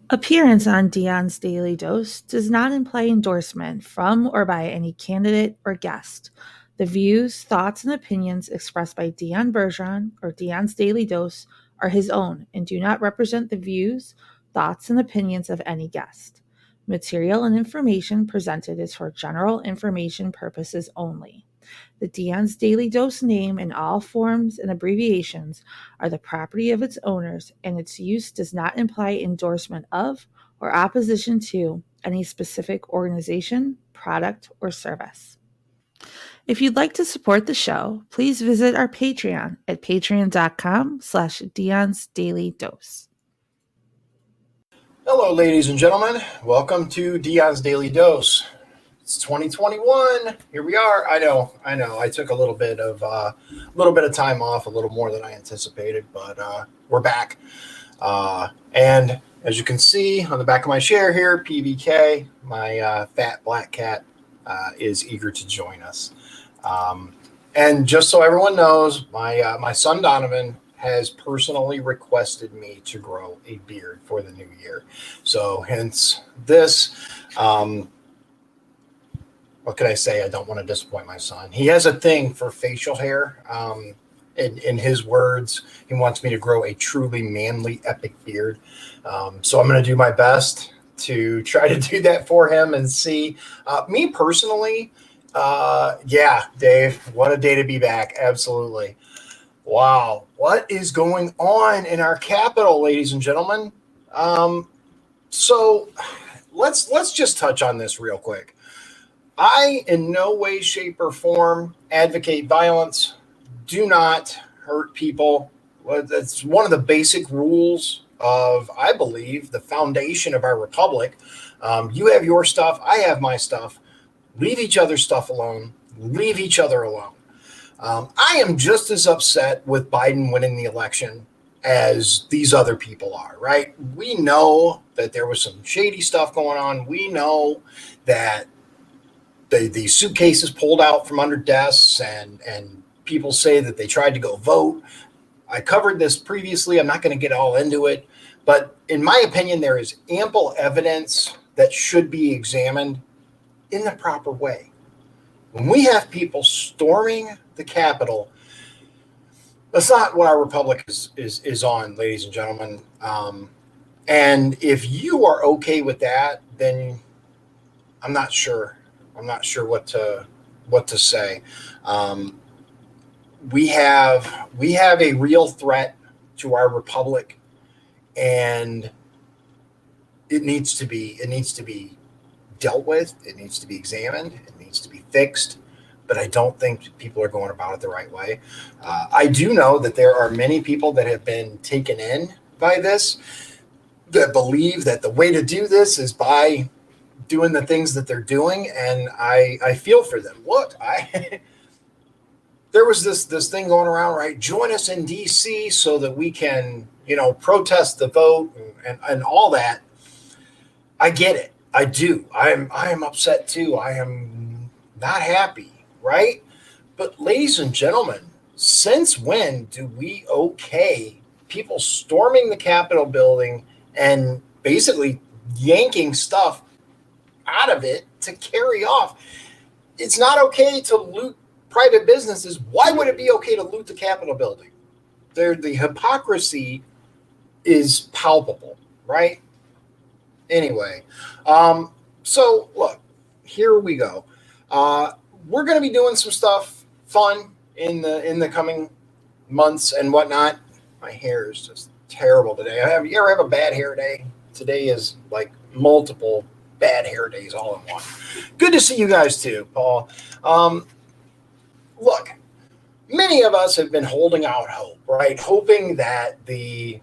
Appearance on Dion's Daily Dose does not imply endorsement from or by any candidate or guest. The views, thoughts, and opinions expressed by Dion Bergeron or Dion's Daily Dose are his own and do not represent the views, thoughts, and opinions of any guest. Material and information presented is for general information purposes only. The Dion's Daily Dose name in all forms and abbreviations are the property of its owners, and its use does not imply endorsement of or opposition to any specific organization, product, or service. If you'd like to support the show, please visit our Patreon at patreon.com/Dion's Daily Dose. Hello, ladies and gentlemen. Welcome to Dion's Daily Dose. It's 2021. Here we are. I know. I took a little bit of time off, a little more than I anticipated, but we're back. And as you can see on the back of my chair here, PVK, my fat black cat, is eager to join us. And just so everyone knows, my son Donovan has personally requested me to grow a beard for the new year. So hence this. What can I say? I don't want to disappoint my son. He has a thing for facial hair. In his words, he wants me to grow a truly manly, epic beard. So I'm going to do my best to try to do that for him and see. Me personally, yeah, Dave, what a day to be back. Absolutely. Wow. What is going on in our capital, ladies and gentlemen? So let's just touch on this real quick. I, in no way, shape, or form, advocate violence. Do not hurt people. That's one of the basic rules of, I believe, the foundation of our republic. You have your stuff. I have my stuff. Leave each other's stuff alone. Leave each other alone. I am just as upset with Biden winning the election as these other people are, right? We know that there was some shady stuff going on. We know that the suitcases pulled out from under desks and people say that they tried to go vote. I covered this previously. I'm not going to get all into it. But in my opinion, there is ample evidence that should be examined in the proper way. When we have people storming the Capitol, that's not what our republic is on, ladies and gentlemen. And if you are okay with that, then I'm not sure. I'm not sure what to say. We have a real threat to our republic, and it needs to be dealt with. It needs to be examined. It needs to be fixed. But I don't think people are going about it the right way. I do know that there are many people that have been taken in by this, that believe that the way to do this is by doing the things that they're doing, and I feel for them. Look, there was this thing going around, right? Join us in DC so that we can, protest the vote and all that. I get it. I do. I am upset too. I am not happy, right? But ladies and gentlemen, since when do we okay people storming the Capitol building and basically yanking stuff out of it to carry off? It's not okay to loot private businesses. Why would it be okay to loot the Capitol building? The hypocrisy is palpable, right? Anyway, so look, here we go. We're going to be doing some stuff fun in the coming months and whatnot. My hair is just terrible today. You ever have a bad hair day? Today is like multiple bad hair days all in one. Good to see you guys too, Paul. Look, many of us have been holding out hope, right? Hoping that the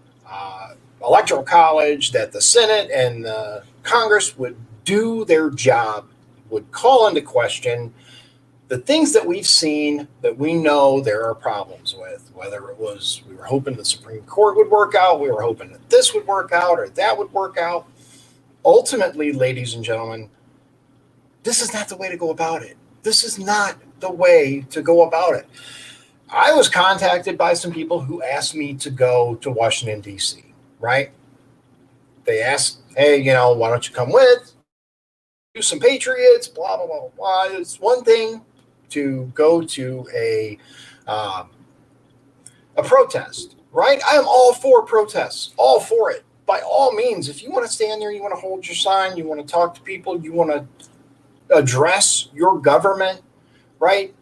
Electoral College, that the Senate and the Congress would do their job, would call into question the things that we've seen that we know there are problems with, whether it was we were hoping the Supreme Court would work out, we were hoping that this would work out or that would work out. Ultimately, ladies and gentlemen, this is not the way to go about it. This is not the way to go about it. I was contacted by some people who asked me to go to Washington, D.C., right? They ask, hey, why don't you come with? Do some patriots, blah, blah, blah, blah. It's one thing to go to a protest, right? I am all for protests, all for it. By all means, if you want to stand there, you want to hold your sign, you want to talk to people, you want to address your government, right?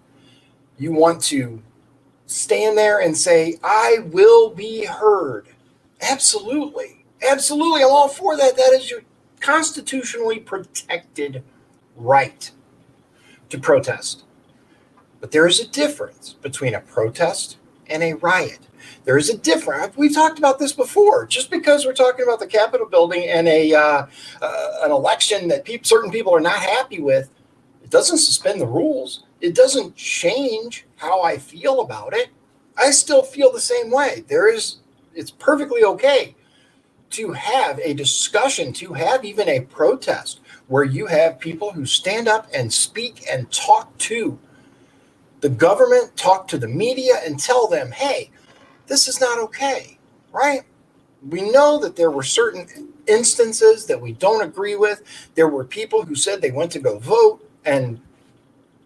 You want to stand there and say, I will be heard. Absolutely. Absolutely. I'm all for that. That is your constitutionally protected right to protest. But there is a difference between a protest and a riot. There is a difference. We've talked about this before. Just because we're talking about the Capitol building and an election that certain people are not happy with, it doesn't suspend the rules. It doesn't change how I feel about it. I still feel the same way. It's perfectly okay to have a discussion, to have even a protest where you have people who stand up and speak and talk to the government, talk to the media, and tell them, hey, this is not okay, right? We know that there were certain instances that we don't agree with. There were people who said they went to go vote and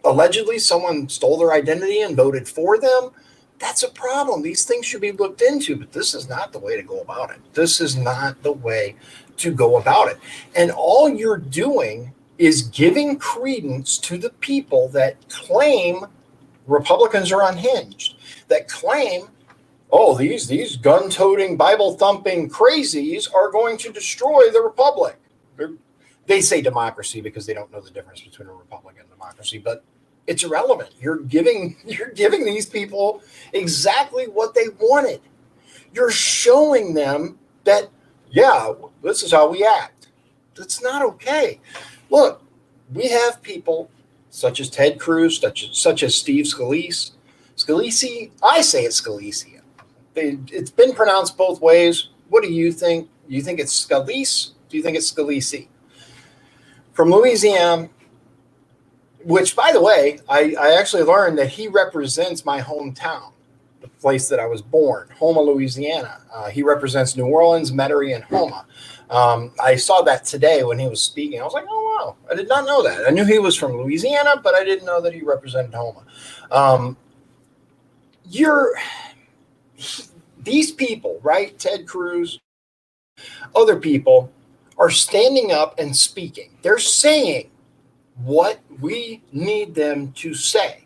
allegedly someone stole their identity and voted for them. That's a problem. These things should be looked into, but this is not the way to go about it. This is not the way to go about it. And all you're doing is giving credence to the people that claim Republicans are unhinged, that claim, oh, these gun-toting, Bible-thumping crazies are going to destroy the republic. They say democracy because they don't know the difference between a republic and democracy, but it's irrelevant. You're giving these people exactly what they wanted. You're showing them that, yeah, this is how we act. That's not okay. Look, we have people such as Ted Cruz, such as Steve Scalise. I say it's Scalise. It's been pronounced both ways. What do you think? Do you think it's Scalise? Do you think it's Scalise? From Louisiana, which, by the way, I actually learned that he represents my hometown, the place that I was born, Houma, Louisiana. He represents New Orleans, Metairie, and Houma. I saw that today when he was speaking. I was like, oh, wow, I did not know that. I knew he was from Louisiana, but I didn't know that he represented Houma. These people, right, Ted Cruz, other people, are standing up and speaking. They're saying what we need them to say.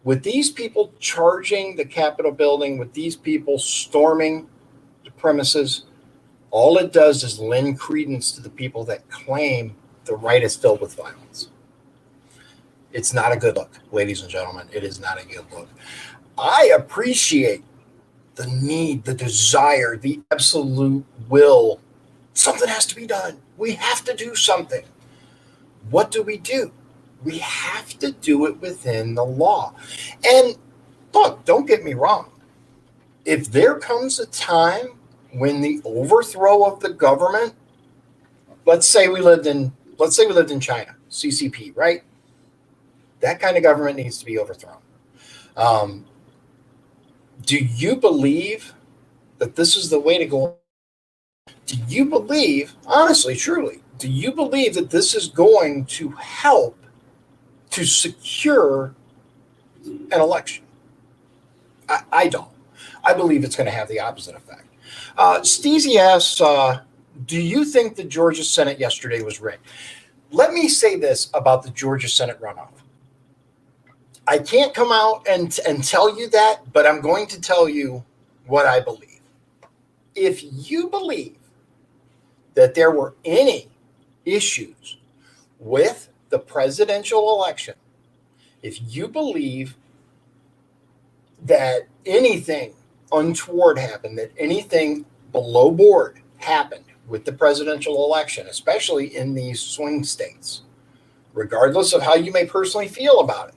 With these people charging the Capitol building, with these people storming the premises, all it does is lend credence to the people that claim the right is filled with violence. It's not a good look, ladies and gentlemen. It is not a good look. I appreciate the need, the desire, the absolute will. Something has to be done. We have to do something. What do? We have to do it within the law. And look, don't get me wrong. If there comes a time when the overthrow of the government, let's say we lived in China, CCP, right? That kind of government needs to be overthrown. Do you believe that this is the way to go? Do you believe, honestly, truly, do you believe that this is going to help to secure an election? I don't. I believe it's going to have the opposite effect. Steezy asks, do you think the Georgia Senate yesterday was rigged? Let me say this about the Georgia Senate runoff. I can't come out and tell you that, but I'm going to tell you what I believe. If you believe that there were any issues with the presidential election, if you believe that anything untoward happened, that anything below board happened with the presidential election, especially in these swing states, regardless of how you may personally feel about it,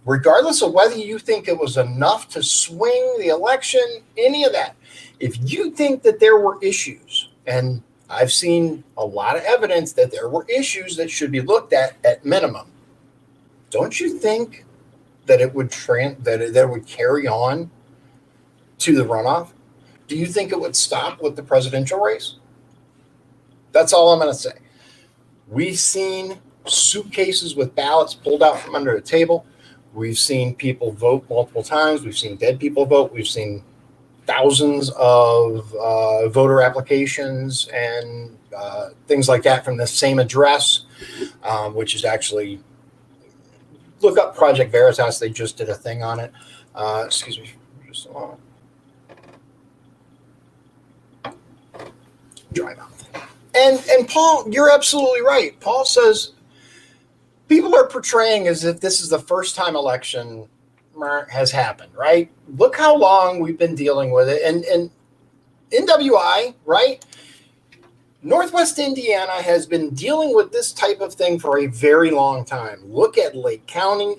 regardless of whether you think it was enough to swing the election, any of that, if you think that there were issues, and I've seen a lot of evidence that there were issues that should be looked at minimum, don't you think that it would carry on to the runoff? Do you think it would stop with the presidential race? That's all I'm going to say. We've seen suitcases with ballots pulled out from under the table. We've seen people vote multiple times. We've seen dead people vote. We've seen thousands of voter applications and things like that from the same address, which is actually, look up Project Veritas. They just did a thing on it. Excuse me. Just a moment. Dry mouth. And Paul, you're absolutely right. Paul says people are portraying as if this is the first time election has happened, right? Look how long we've been dealing with it. And NWI, right? Northwest Indiana has been dealing with this type of thing for a very long time. Look at Lake County.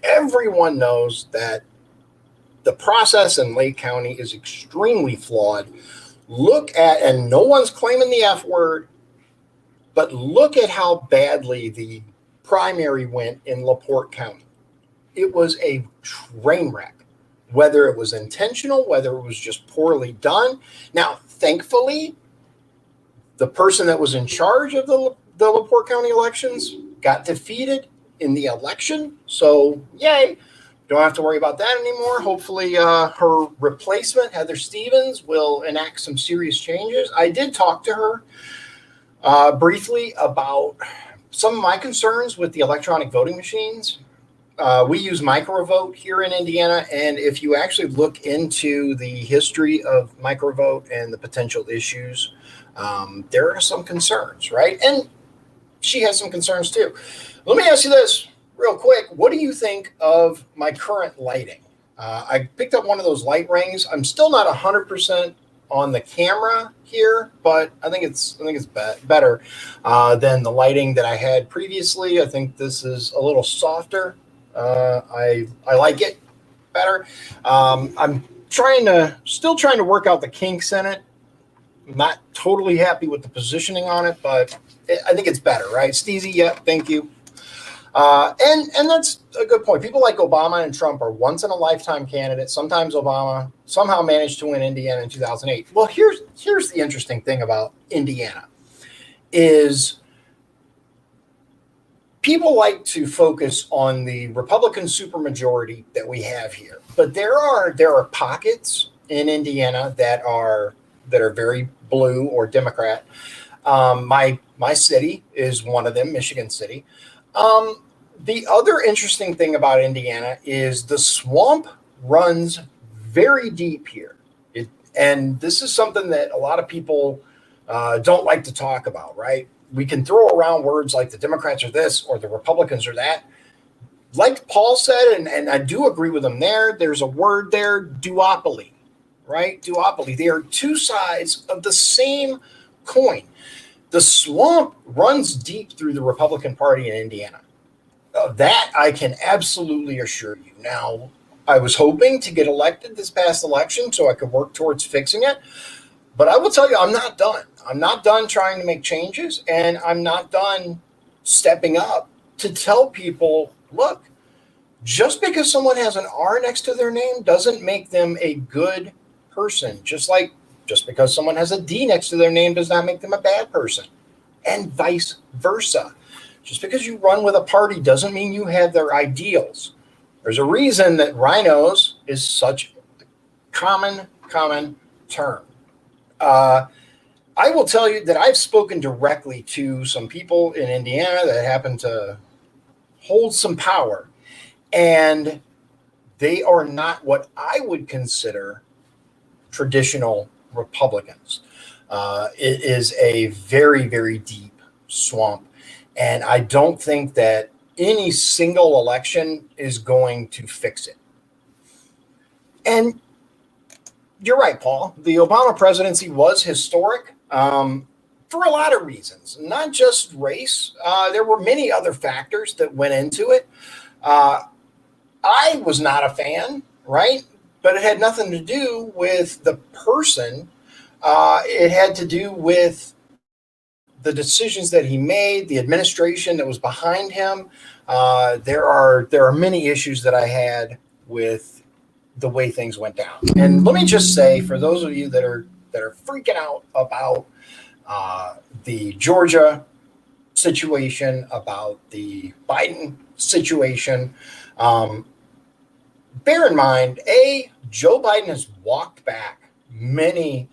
Everyone knows that the process in Lake County is extremely flawed. Look at, and no one's claiming the F word, but look at how badly the primary went in LaPorte County. It was a train wreck, whether it was intentional, whether it was just poorly done. Now, thankfully, the person that was in charge of the LaPorte County elections got defeated in the election. So, yay. Don't have to worry about that anymore. Hopefully, her replacement, Heather Stevens, will enact some serious changes. I did talk to her briefly about some of my concerns with the electronic voting machines. We use microvote here in Indiana, and if you actually look into the history of microvote and the potential issues, there are some concerns, right? And she has some concerns too. Let me ask you this real quick. What do you think of my current lighting? I picked up one of those light rings. I'm still not 100% on the camera here, but I think it's better than the lighting that I had previously. I think this is a little softer. I like it better. I'm still trying to work out the kinks in it. I'm not totally happy with the positioning on it, but I think it's better, right? Steezy, yeah, thank you. And that's a good point. People like Obama and Trump are once in a lifetime candidates. Sometimes Obama somehow managed to win Indiana in 2008. Well, here's the interesting thing about Indiana is people like to focus on the Republican supermajority that we have here, but there are pockets in Indiana that are very blue or Democrat. My city is one of them, Michigan City. The other interesting thing about Indiana is the swamp runs very deep here. And this is something that a lot of people don't like to talk about, right? We can throw around words like the Democrats are this or the Republicans are that. Like Paul said, and I do agree with him there, there's a word there, duopoly, right? Duopoly. They are two sides of the same coin. The swamp runs deep through the Republican Party in Indiana. That I can absolutely assure you. Now, I was hoping to get elected this past election so I could work towards fixing it. But I will tell you, I'm not done. I'm not done trying to make changes, and I'm not done stepping up to tell people, look, just because someone has an R next to their name doesn't make them a good person. Just because someone has a D next to their name does not make them a bad person, and vice versa. Just because you run with a party doesn't mean you have their ideals. There's a reason that rhinos is such a common term. I will tell you that I've spoken directly to some people in Indiana that happen to hold some power, and they are not what I would consider traditional Republicans. It is a very, very deep swamp. And I don't think that any single election is going to fix it. And you're right, Paul. The Obama presidency was historic for a lot of reasons, not just race. There were many other factors that went into it. I was not a fan, right? But it had nothing to do with the person. It had to do with the decisions that he made, the administration that was behind him. There are many issues that I had with the way things went down. And let me just say, for those of you that are freaking out about the Georgia situation, about the Biden situation. Um, Bear in mind, Joe Biden has walked back many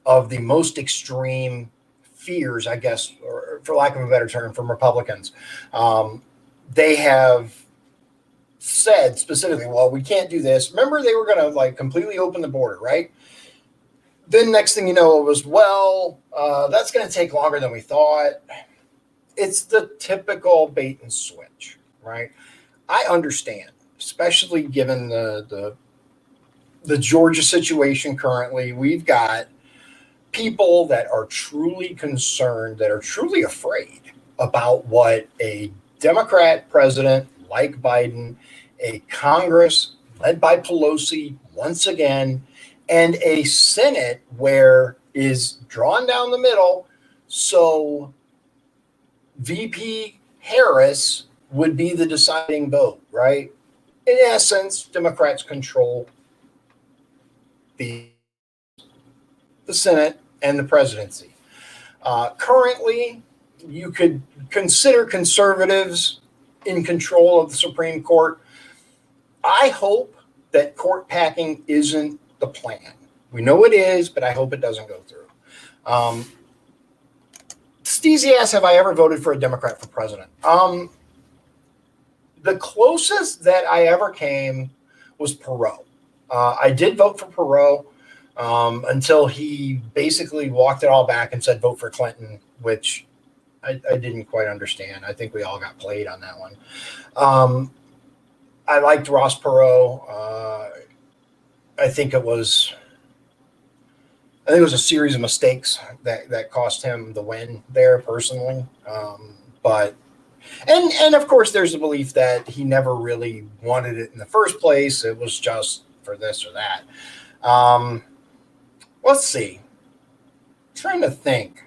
of the most extreme fears, I guess, or for lack of a better term, from Republicans. They have said specifically, well, we can't do this. Remember, they were going to like completely open the border, right? Then next thing you know, it was, well, that's going to take longer than we thought. It's the typical bait and switch, right? I understand, especially given the Georgia situation currently. We've got people that are truly concerned, that are truly afraid about what a Democrat president like Biden, a Congress led by Pelosi once again, and a Senate where is drawn down the middle. So VP Harris would be the deciding vote, right? In essence, Democrats control the Senate and the presidency. Currently, you could consider conservatives in control of the Supreme Court. I hope that court packing isn't the plan. We know it is, but I hope it doesn't go through. Steezy asks, have I ever voted for a Democrat for president? The closest that I ever came was Perot. I did vote for Perot until he basically walked it all back and said vote for Clinton, which I didn't quite understand. I think we all got played on that one. I liked Ross Perot. I think it was a series of mistakes that cost him the win there personally. But of course, there's a belief that he never really wanted it in the first place. It was just for this or that. Let's see. I'm trying to think.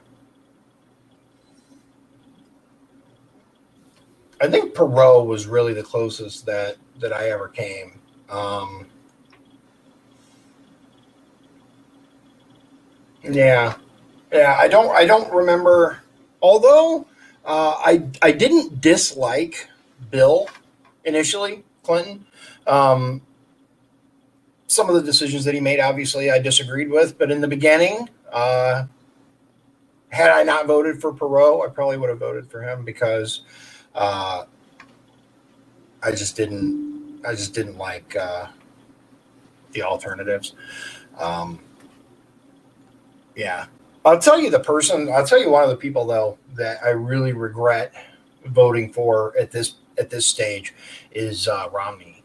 I think Perot was really the closest that I ever came. Yeah. I don't remember. Although I didn't dislike Bill initially, Clinton. Some of the decisions that he made, obviously, I disagreed with. But in the beginning, had I not voted for Perot, I probably would have voted for him because I just didn't like the alternatives. Yeah. I'll tell you one of the people though that I really regret voting for at this stage is Romney.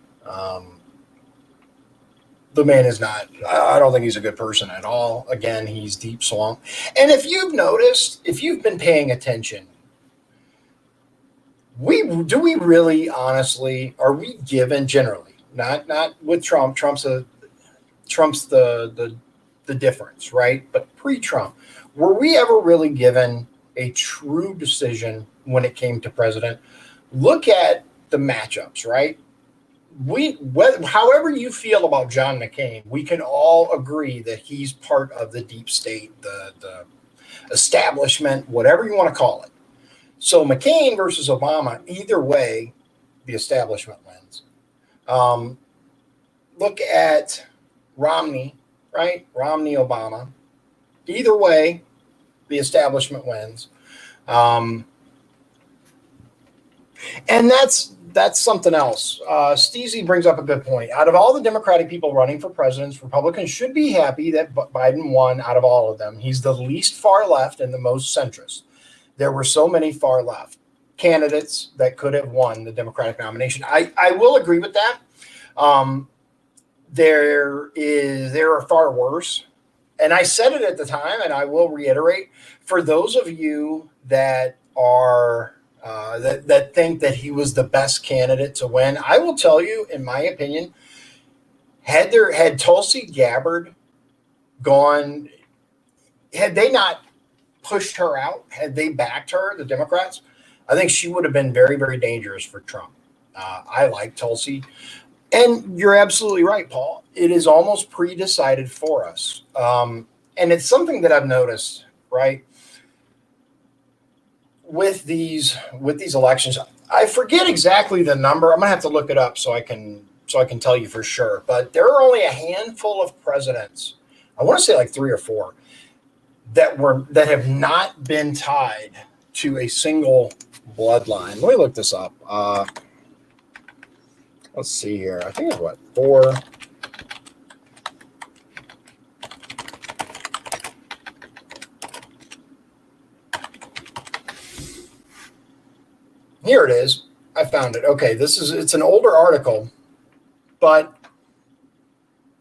The man is not, I don't think he's a good person at all. Again, he's deep swamp. And if you've noticed, if you've been paying attention, we really honestly, are we given generally, not with Trump, Trump's the difference, right? But pre-Trump, were we ever really given a true decision when it came to president? Look at the matchups, right? However you feel about John McCain, we can all agree that he's part of the deep state, the establishment, whatever you want to call it. So McCain versus Obama, either way, the establishment wins. Look at Romney, right? Romney, Obama. Either way, the establishment wins. And that's something else. Steezy brings up a good point. Out of all the Democratic people running for presidents, Republicans should be happy that Biden won out of all of them. He's the least far left and the most centrist. There were so many far left candidates that could have won the Democratic nomination. I will agree with that. There are far worse. And I said it at the time, and I will reiterate, for those of you that are that think that he was the best candidate to win, I will tell you, in my opinion, had Tulsi Gabbard gone, had they not pushed her out, had they backed her, the Democrats, I think she would have been very, very dangerous for Trump. I like Tulsi. And you're absolutely right, Paul. It is almost pre-decided for us. And it's something that I've noticed, right? with these elections, I forget exactly the number. I'm gonna have to look it up so I can tell you for sure. But there are only a handful of presidents. I want to say like 3 or 4 that have not been tied to a single bloodline. Let me look this up. Let's see here. I think it's what, 4. Here it is. I found it. Okay, it's an older article, but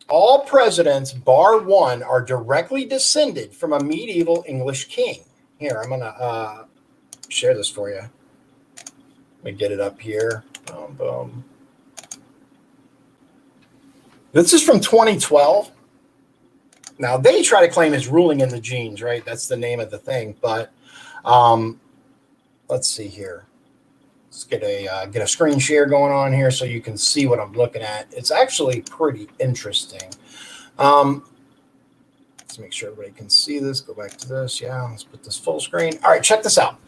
all presidents, bar one, are directly descended from a medieval English king. Here, I'm gonna share this for you. Let me get it up here. Boom, boom. This is from 2012. Now they try to claim it's ruling in the genes, right? That's the name of the thing. But let's see here. Let's get a screen share going on here so you can see what I'm looking at. It's actually pretty interesting. Let's make sure everybody can see this. Go back to this. Yeah, let's put this full screen. All right, check this out.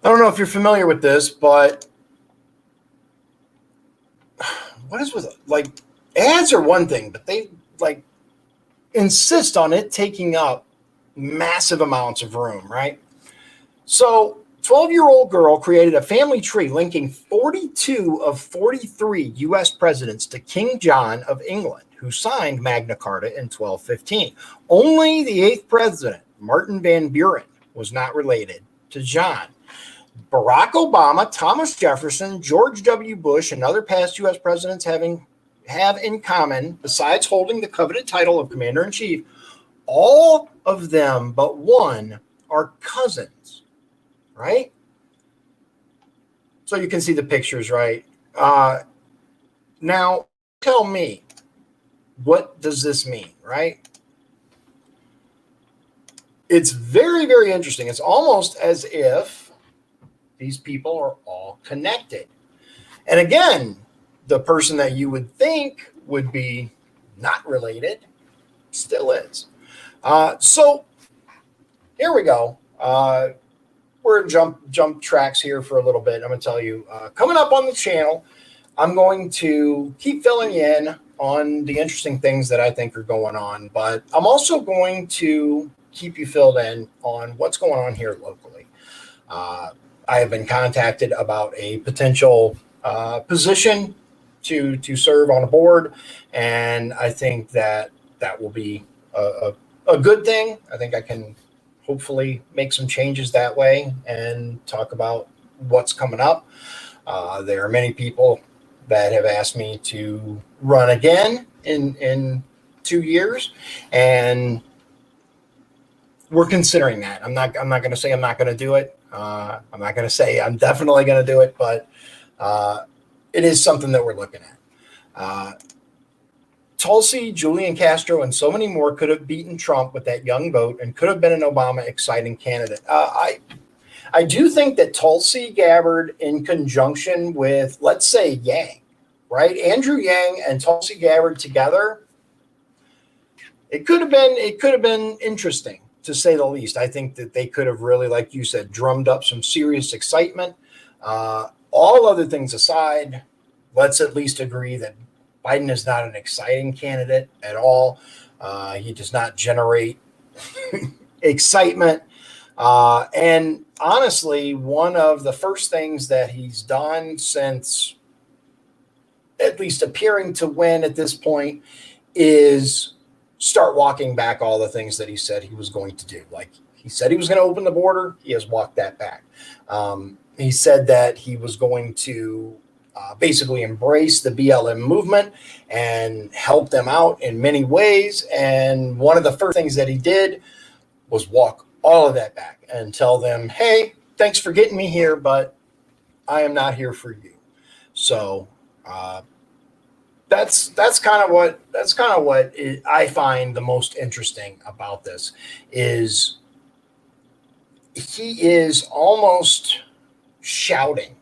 I don't know if you're familiar with this, but what is with it? Like, ads are one thing, but they like insist on it taking up massive amounts of room, right? So 12-year-old girl created a family tree linking 42 of 43 U.S. presidents to King John of England, who signed Magna Carta in 1215. Only the 8th president, Martin Van Buren, was not related to John. Barack Obama, Thomas Jefferson, George W. Bush, and other past U.S. presidents have in common, besides holding the coveted title of Commander-in-Chief, all of them but one are cousins. Right? So you can see the pictures, right? Now, tell me, what does this mean, right? It's very, very interesting. It's almost as if these people are all connected. And again, the person that you would think would be not related still is. So here we go. We're jump tracks here for a little bit. I'm going to tell you, coming up on the channel, I'm going to keep filling you in on the interesting things that I think are going on, but I'm also going to keep you filled in on what's going on here locally. I have been contacted about a potential position to serve on a board, and I think that will be a good thing. I think I can hopefully make some changes that way and talk about what's coming up. There are many people that have asked me to run again in 2 years, and we're considering that. I'm not going to say I'm not going to do it. I'm not going to say I'm definitely going to do it, but it is something that we're looking at. Tulsi, Julian Castro, and so many more could have beaten Trump with that young vote and could have been an Obama exciting candidate. I do think that Tulsi Gabbard, in conjunction with, let's say, Yang, right? Andrew Yang and Tulsi Gabbard together, it could have been interesting, to say the least. I think that they could have really, like you said, drummed up some serious excitement. All other things aside, let's at least agree that Biden is not an exciting candidate at all. He does not generate excitement. And honestly, one of the first things that he's done since at least appearing to win at this point is start walking back all the things that he said he was going to do. Like, he said he was going to open the border. He has walked that back. He said that he was going to basically embrace the BLM movement and help them out in many ways. And one of the first things that he did was walk all of that back and tell them, hey, thanks for getting me here, but I am not here for you. So that's kind of what I find the most interesting about this is he is almost shouting,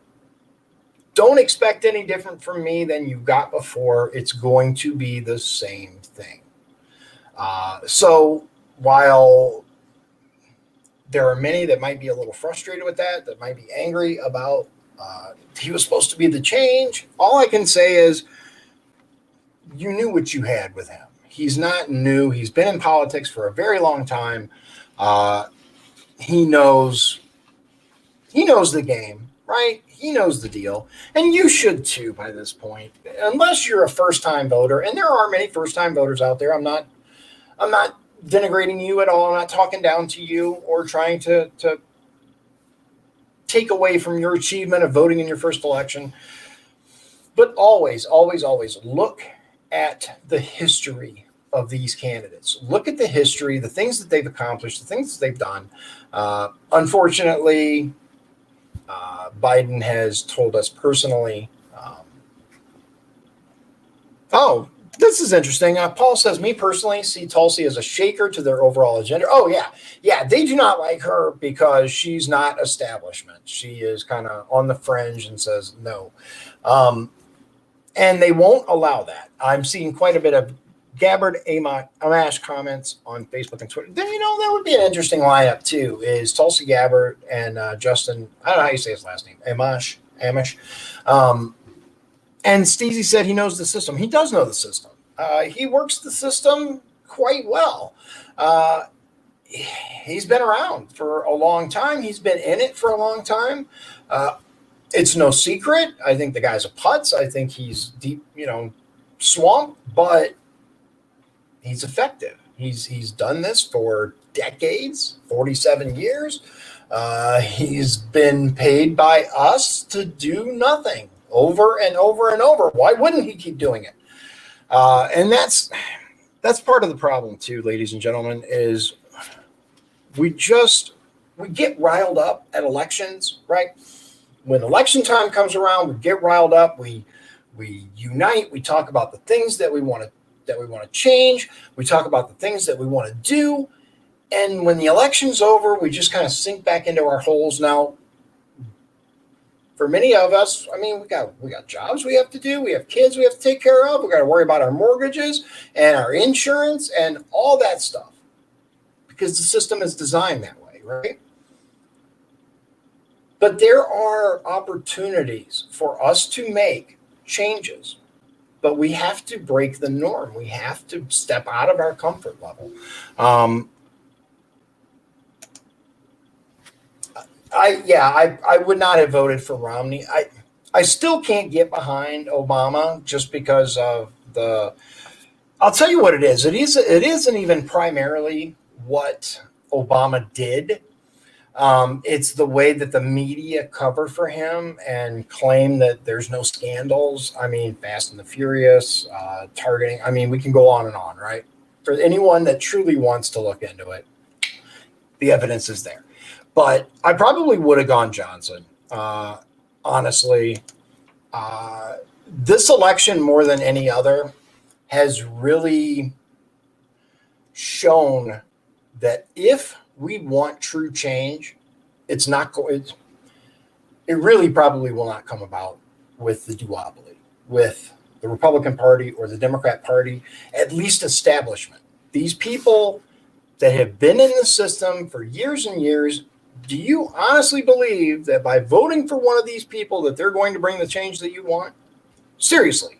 don't expect any different from me than you got before. It's going to be the same thing. So while There are many that might be a little frustrated with that might be angry about he was supposed to be the change. All I can say is you knew what you had with him. He's not new. He's been in politics for a very long time. Uh, he knows the game, right? He knows the deal, and you should too by this point. Unless you're a first-time voter, and there are many first-time voters out there. I'm not denigrating you at all. I'm not talking down to you or trying to take away from your achievement of voting in your first election. But always, always, always look at the history of these candidates. Look at the history, the things that they've accomplished, the things that they've done. Unfortunately, Biden has told us personally. Oh, this is interesting. Paul says, me personally see Tulsi as a shaker to their overall agenda. Oh, yeah. Yeah, they do not like her because she's not establishment. She is kind of on the fringe and says no. And they won't allow that. I'm seeing quite a bit of Gabbard Amash comments on Facebook and Twitter. Then, that would be an interesting lineup, too, is Tulsi Gabbard and Justin, I don't know how you say his last name, Amash. And Steezy said he knows the system. He does know the system. He works the system quite well. He's been around for a long time. He's been in it for a long time. It's no secret. I think the guy's a putz. I think he's deep, swamp, but he's effective. He's done this for decades, 47 years. He's been paid by us to do nothing over and over and over. Why wouldn't he keep doing it? And that's part of the problem too, ladies and gentlemen, is we get riled up at elections, right? When election time comes around, we get riled up. We unite. We talk about the things that we want to change. We talk about the things that we want to do. And when the election's over, we just kind of sink back into our holes. Now, for many of us, we got jobs we have to do. We have kids we have to take care of. We got to worry about our mortgages and our insurance and all that stuff because the system is designed that way, right? But there are opportunities for us to make changes, but we have to break the norm. We have to step out of our comfort level. I would not have voted for Romney. I still can't get behind Obama just because of I'll tell you what it is. It isn't even primarily what Obama did. It's the way that the media cover for him and claim that there's no scandals. Fast and the Furious, targeting. We can go on and on, right? For anyone that truly wants to look into it, the evidence is there. But I probably would have gone Johnson. Honestly, this election more than any other has really shown that if we want true change, it really probably will not come about with the duopoly, with the Republican Party or the Democrat Party, at least establishment. These people that have been in the system for years and years, do you honestly believe that by voting for one of these people that they're going to bring the change that you want? Seriously.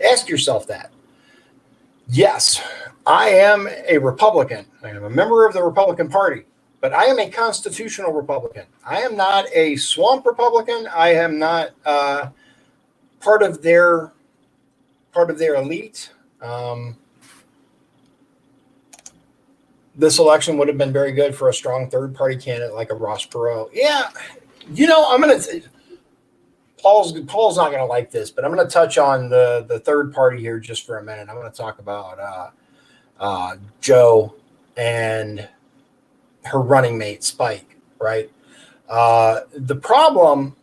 Ask yourself that. Yes, I am a Republican. I am a member of the Republican Party, but I am a constitutional Republican. I am not a swamp Republican. I am not part of their elite. This election would have been very good for a strong third-party candidate like a Ross Perot. Yeah, I'm going to – Paul's not going to like this, but I'm going to touch on the third party here just for a minute. I'm going to talk about Joe and her running mate, Spike, right? The problem,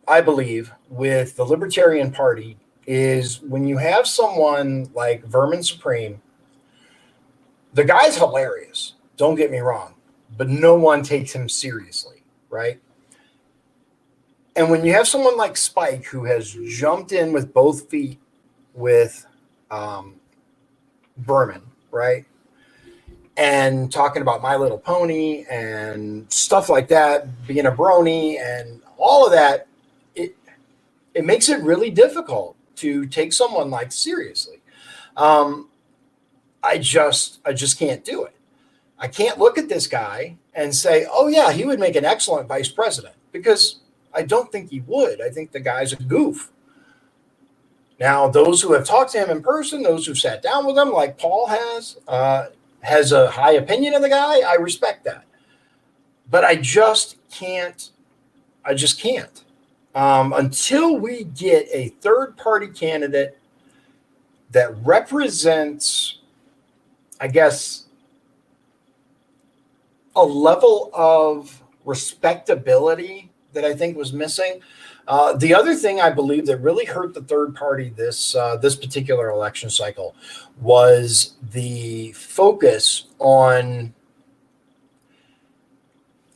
I believe, with the Libertarian Party is when you have someone like Vermin Supreme. The guy's hilarious, don't get me wrong, but no one takes him seriously, right? And when you have someone like Spike who has jumped in with both feet with Berman, right? and talking about My Little Pony and stuff like that, being a brony and all of that, it makes it really difficult to take someone like seriously. Um, I just can't do it. I can't look at this guy and say, oh yeah, he would make an excellent vice president, because I don't think he would. I think the guy's a goof. Now, those who have talked to him in person, those who've sat down with him, like Paul has a high opinion of the guy. I respect that. But I just can't. I just can't. Until we get a third party candidate that represents, I guess, a level of respectability that I think was missing. The other thing I believe that really hurt the third party this particular election cycle was the focus on,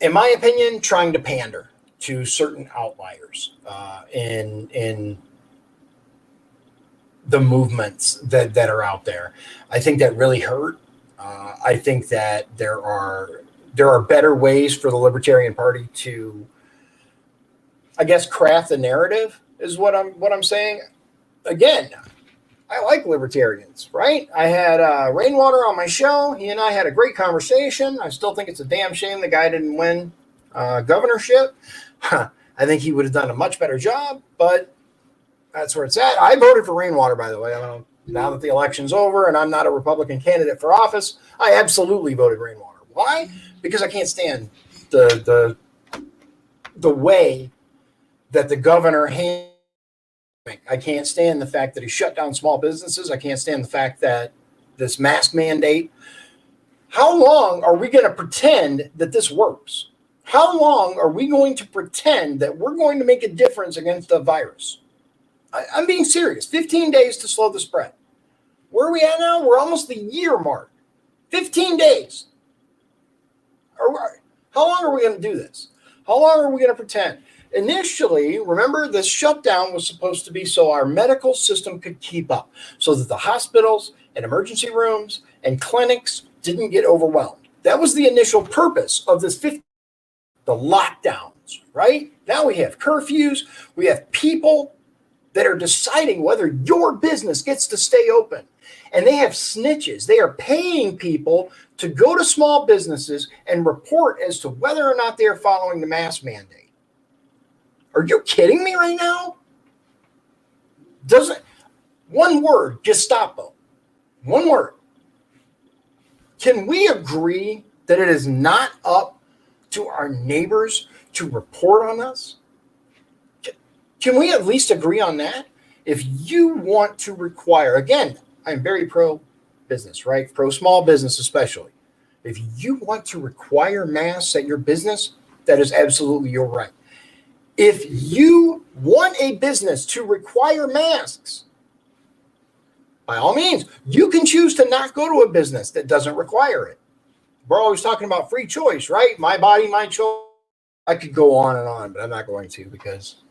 in my opinion, trying to pander to certain outliers in the movements that are out there. I think that really hurt. I think that there are better ways for the Libertarian Party to, I guess, craft the narrative is what I'm saying. Again, I like libertarians, right? I had Rainwater on my show. He and I had a great conversation. I still think it's a damn shame the guy didn't win governorship. I think he would have done a much better job, but that's where it's at. I voted for Rainwater, by the way. I don't know, now that the election's over and I'm not a Republican candidate for office, I absolutely voted Rainwater. Why? Because I can't stand the way that the governor handled. I can't stand the fact that he shut down small businesses. I can't stand the fact that this mask mandate. How long are we going to pretend that this works? How long are we going to pretend that we're going to make a difference against the virus? I'm being serious. 15 days to slow the spread. Where are we at now? We're almost the year mark. 15 days. How long are we going to do this? How long are we going to pretend? Initially, remember, this shutdown was supposed to be so our medical system could keep up, so that the hospitals and emergency rooms and clinics didn't get overwhelmed. That was the initial purpose of this the lockdowns, right? Now we have curfews. We have people that are deciding whether your business gets to stay open. And they have snitches. They are paying people to go to small businesses and report as to whether or not they are following the mask mandate. Are you kidding me right now? One word, Gestapo. One word. Can we agree that it is not up to our neighbors to report on us? Can we at least agree on that? If you want to require, again, I'm very pro business, right? Pro small business especially. If you want to require masks at your business, that is absolutely your right. If you want a business to require masks, by all means, you can choose to not go to a business that doesn't require it. We're always talking about free choice, right? My body, my choice. I could go on and on, but I'm not going to, because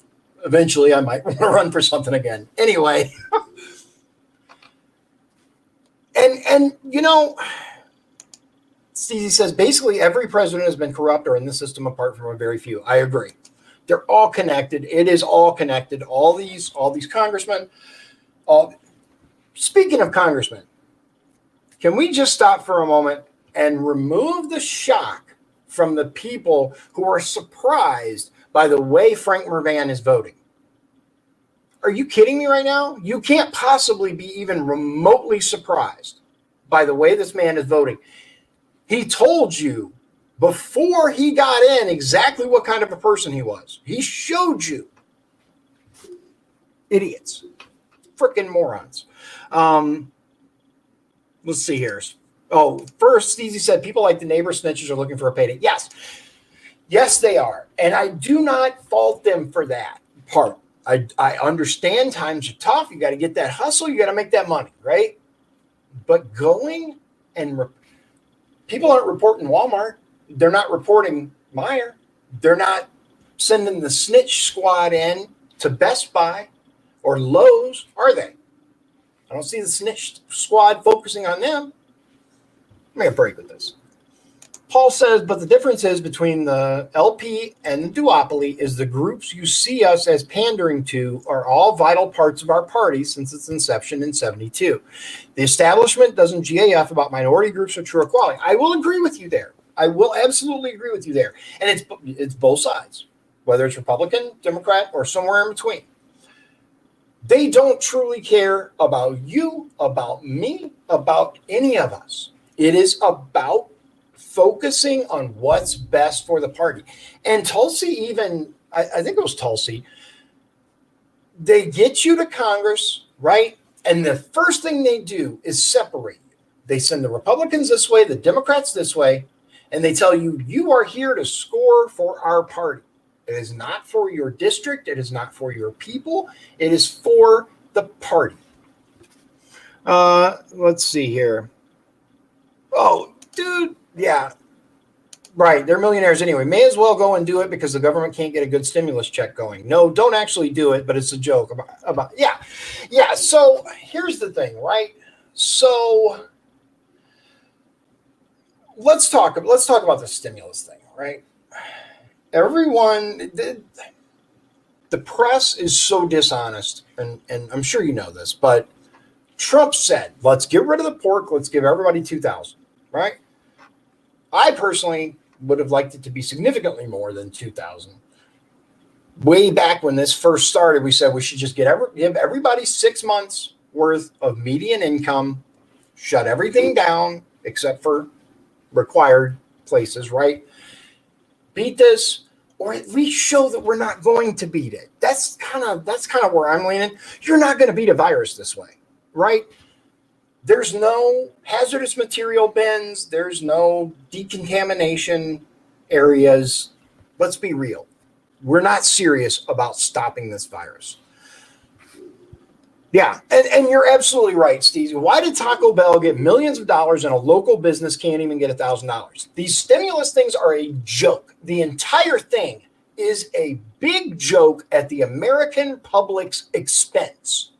eventually I might want to run for something again. Anyway. And you know, Stevie says basically every president has been corrupt or in the system apart from a very few. I agree. They're all connected. It is all connected. All these congressmen. Speaking of congressmen, can we just stop for a moment and remove the shock from the people who are surprised by the way Frank Mervan is voting? Are you kidding me right now? You can't possibly be even remotely surprised by the way this man is voting. He told you before he got in exactly what kind of a person he was. He showed you. Idiots. Freaking morons. Let's see here. Oh, first, Steezy said people like the neighbor snitches are looking for a payday. Yes. Yes, they are. And I do not fault them for that part. I understand times are tough. You got to get that hustle. You got to make that money, right? But going and people aren't reporting Walmart. They're not reporting Meijer. They're not sending the snitch squad in to Best Buy or Lowe's, are they? I don't see the snitch squad focusing on them. me a break with this. Paul says, but the difference is between the LP and the duopoly is the groups you see us as pandering to are all vital parts of our party since its inception in 72. The establishment doesn't GAF about minority groups or true equality. I will agree with you there. I will absolutely agree with you there. And it's both sides, whether it's Republican, Democrat, or somewhere in between. They don't truly care about you, about me, about any of us. It is about focusing on what's best for the party. And Tulsi even, I think it was Tulsi, they get you to Congress, right? And the first thing they do is separate you. They send the Republicans this way, the Democrats this way, and they tell you, you are here to score for our party. It is not for your district. It is not for your people. It is for the party. Let's see here. Oh, dude. Yeah, right. They're millionaires anyway. May as well go and do it because the government can't get a good stimulus check going. No, don't actually do it, but it's a joke about yeah. So here's the thing, right? So let's talk about the stimulus thing, right? Everyone, the press is so dishonest, and I'm sure you know this, but Trump said, let's get rid of the pork. Let's give everybody 2,000, right? I personally would have liked it to be significantly more than 2,000. Way back when this first started, we said we should just give everybody 6 months worth of median income, shut everything down except for required places, right? Beat this, or at least show that we're not going to beat it. That's kind of where I'm leaning. You're not going to beat a virus this way, right? There's no hazardous material bins. There's no decontamination areas. Let's be real. We're not serious about stopping this virus. Yeah, and you're absolutely right, Steve. Why did Taco Bell get millions of dollars and a local business can't even get $1,000? These stimulus things are a joke. The entire thing is a big joke at the American public's expense.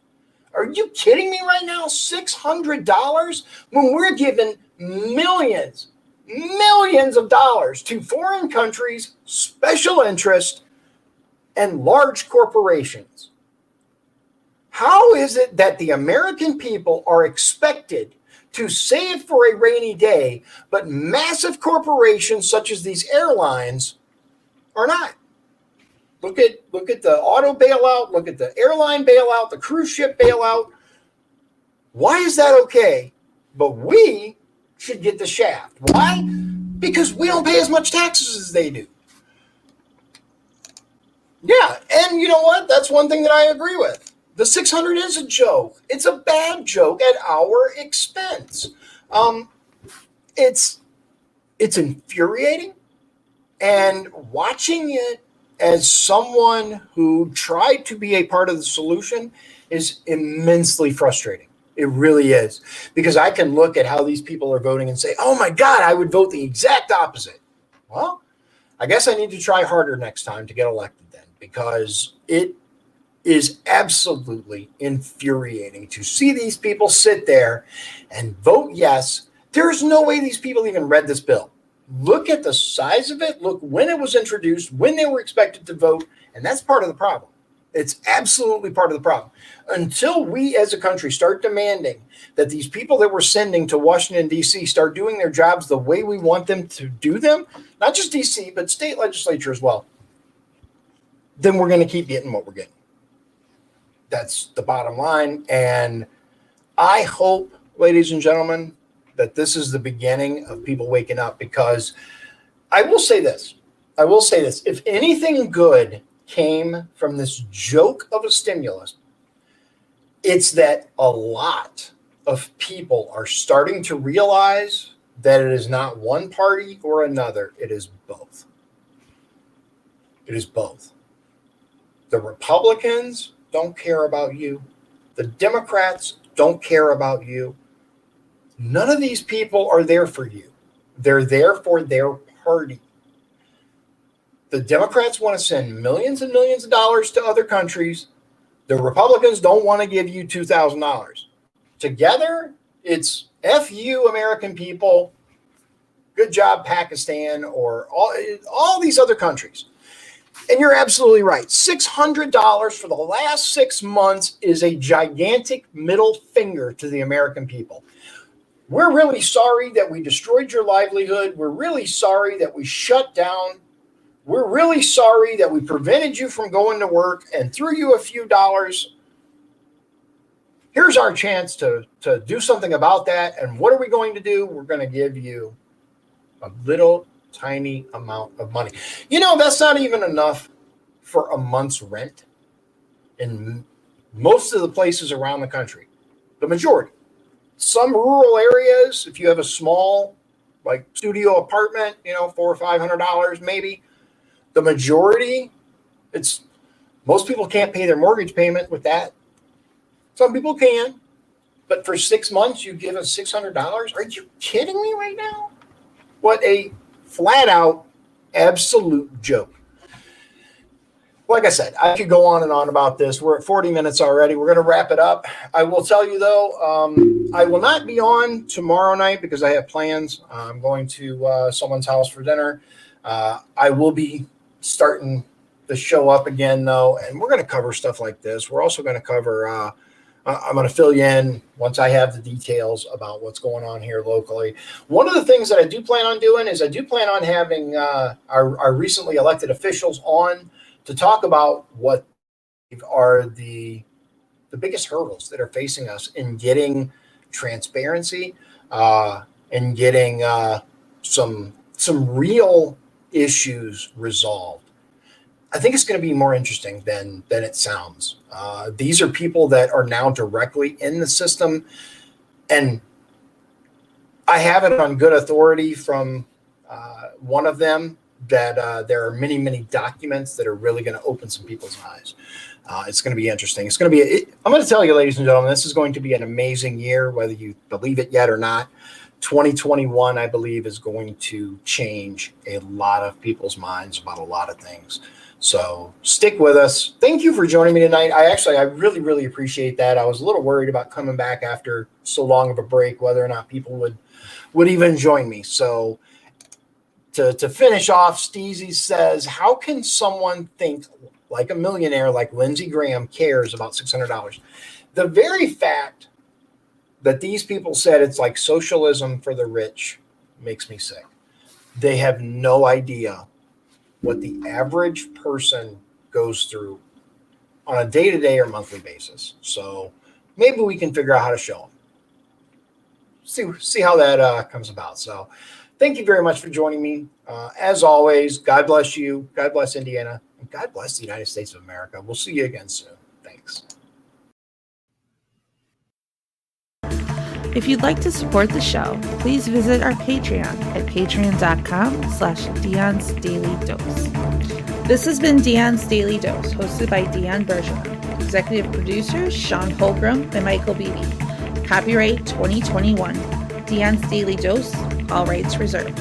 Are you kidding me right now? $600 when we're giving millions of dollars to foreign countries, special interests, and large corporations. How is it that the American people are expected to save for a rainy day, but massive corporations such as these airlines are not? Look at the auto bailout, look at the airline bailout, the cruise ship bailout. Why is that okay? But we should get the shaft. Why? Because we don't pay as much taxes as they do. Yeah, and you know what? That's one thing that I agree with. The 600 is a joke. It's a bad joke at our expense. It's infuriating, and watching it as someone who tried to be a part of the solution is immensely frustrating. It really is. Because I can look at how these people are voting and say, oh my God, I would vote the exact opposite. Well, I guess I need to try harder next time to get elected then, because it is absolutely infuriating to see these people sit there and vote yes. There's no way these people even read this bill. Look at the size of it. Look when it was introduced, when they were expected to vote. And that's part of the problem. It's absolutely part of the problem. Until we as a country start demanding that these people that we're sending to Washington, D.C. start doing their jobs the way we want them to do them, not just D.C., but state legislature as well, then we're going to keep getting what we're getting. That's the bottom line. And I hope, ladies and gentlemen, that this is the beginning of people waking up, because I will say this. If anything good came from this joke of a stimulus, it's that a lot of people are starting to realize that it is not one party or another. It is both. It is both. The Republicans don't care about you. The Democrats don't care about you. None of these people are there for you. They're there for their party. The Democrats want to send millions and millions of dollars to other countries. The Republicans don't want to give you $2,000. Together, it's F you, American people. Good job, Pakistan, or all these other countries. And you're absolutely right. $600 for the last 6 months is a gigantic middle finger to the American people. We're really sorry that we destroyed your livelihood. We're really sorry that we shut down. We're really sorry that we prevented you from going to work and threw you a few dollars. Here's our chance to do something about that. And what are we going to do? We're going to give you a little tiny amount of money. That's not even enough for a month's rent in most of the places around the country. The majority. Some rural areas, if you have a small, like studio apartment, $400 or $500 maybe. The majority, most people can't pay their mortgage payment with that. Some people can, but for 6 months you give us $600? Are you kidding me right now? What a flat out absolute joke. Like I said, I could go on and on about this. We're at 40 minutes already. We're going to wrap it up. I will tell you, though, I will not be on tomorrow night because I have plans. I'm going to someone's house for dinner. I will be starting the show up again, though, and we're going to cover stuff like this. We're also going to cover I'm going to fill you in once I have the details about what's going on here locally. One of the things that I do plan on doing is I do plan on having our recently elected officials on to talk about what are the biggest hurdles that are facing us in getting transparency and getting some real issues resolved. I think it's going to be more interesting than it sounds. These are people that are now directly in the system, and I have it on good authority from one of them that there are many, many documents that are really going to open some people's eyes. It's going to be interesting. It's going to be, I'm going to tell you, ladies and gentlemen, this is going to be an amazing year, whether you believe it yet or not. 2021, I believe, is going to change a lot of people's minds about a lot of things. So stick with us. Thank you for joining me tonight. I really, really appreciate that. I was a little worried about coming back after so long of a break, whether or not people would even join me. So to finish off, Steezy says, how can someone think like a millionaire like Lindsey Graham cares about $600? The very fact that these people said it's like socialism for the rich makes me sick. They have no idea what the average person goes through on a day-to-day or monthly basis. So maybe we can figure out how to show them. See how that comes about. So thank you very much for joining me. As always, God bless you. God bless Indiana. And God bless the United States of America. We'll see you again soon. Thanks. If you'd like to support the show, please visit our Patreon at patreon.com/Dion's Daily Dose. This has been Dion's Daily Dose, hosted by Dion Bergeron. Executive producers Sean Holgram and Michael Beebe. Copyright 2021. Dion's Daily Dose, all rights reserved.